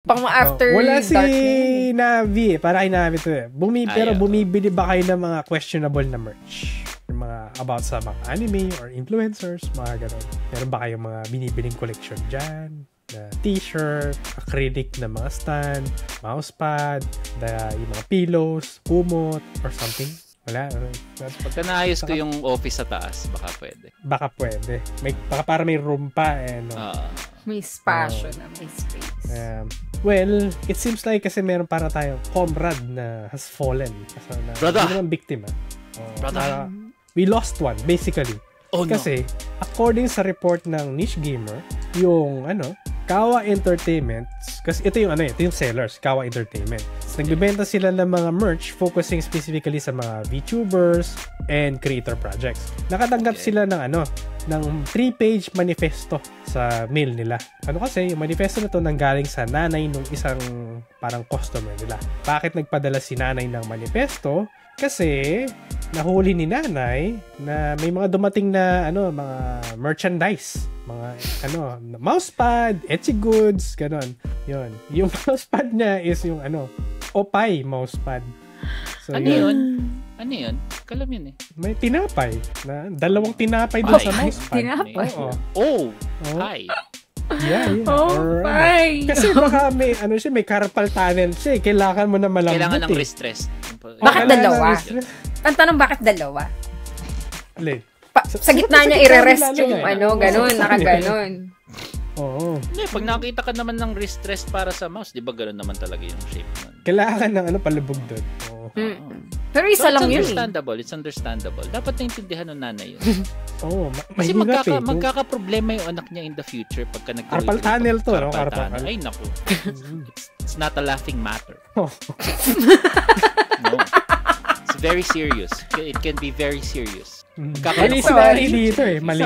Pang after wala si dark na yun eh. Navi eh. Para kay Navi to eh. Pero bumibili ba kayo ng mga questionable na merch? Yung mga about sa mga anime or influencers, mga ganun. Meron ba kayong mga binibiling collection dyan? Na t-shirt, acrylic na mga stand, mousepad, yung mga pillows, kumot, or something? Wala. Pagka naayos ko yung office sa taas, baka pwede. Baka pwede. Baka para may room pa eh. No? May spasyo na, may space. Well, it seems like kasi meron para tayong comrade na has fallen. Brother! Hindi naman biktima. Brother! We lost one, basically. Oh, no. Kasi, according sa report ng Niche Gamer, yung Kawa Entertainment, kasi ito yung sellers, Kawa Entertainment. So, nagbebenta sila ng mga merch focusing specifically sa mga VTubers and creator projects. Nakatanggap sila ng ng 3-page manifesto sa mail nila. Kasi yung manifesto na to nanggaling sa nanay ng isang parang customer nila. Bakit nagpadala si nanay ng manifesto? Kasi nahuli ni nanay na may mga dumating na mga merchandise, mga mousepad, etsy goods, ganon. Yun. Yung mousepad niya is yung Opay mousepad. So, ano yun? Kalam yun eh. May tinapay na dalawang tinapay doon sa mousepad. Tinapay. Hi. Yeah. Bye. Kasi baka may may carpal tunnel siya eh. Kailangan mo na malambot. Kailangan ng rest. Bakit dalawa? Ang tanong, bakit dalawa? Alin? Sa gitna niya i-rest yung ganun, nakaganon. Oo. Hindi, pag nakita ka naman ng wrist rest para sa mouse, di ba gano'n naman talaga yung shape nun? Kailangan ng palubog doon. Pero isa lang yun. It's understandable. Dapat naintindihan ng nanay yun. Kasi magkaka-problema yung anak niya in the future pagka nagkaroon carpal tunnel to, carpal tunnel. Ay, naku. It's not a laughing matter. No. It's very serious. It can be very serious. Sorry dito eh. Mali.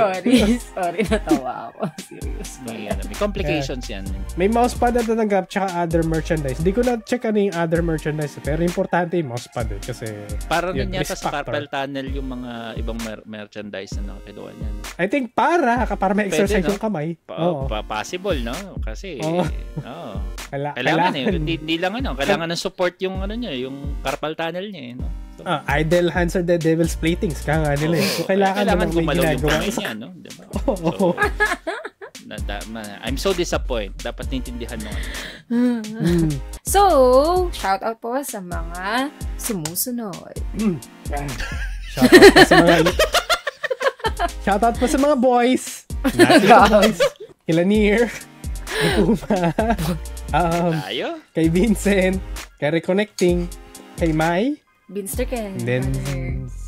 Sorry, natawa ako. Serious. May complications yan. May mousepad na natanggap tsaka other merchandise. Hindi ko na-check yung other merchandise. Pero importante yung mousepad eh. Kasi para rin yata sa carpal tunnel yung mga ibang merchandise na nakikiluwa niya. No? I think para may exercise yung kamay. Possible, no? Kasi, kailangan eh. Hindi lang kailangan ng support yung niya, yung carpal tunnel niya eh. No? So, idle hands are the devil's playthings. Kaya nga nila eh. So, kailangan gumalaw yung kamay niya, no? Diba? I'm so disappointed. Dapat naintindihan mo. So, shout out po sa mga sumusunod. Shout out po sa mga boys. Boys. Kila Nier. Kuma. Kay Vincent. Kay Reconnecting. Kay Mai. Binster Ken. And then,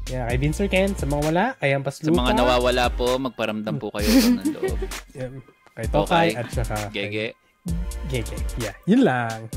kay Binster Ken. Sa mga wala, kay Ampas Lupa. Sa mga nawawala po, magparamdam po kayo ng loob. Kay Tokay at saka Gege. Gege. Yeah, yun lang.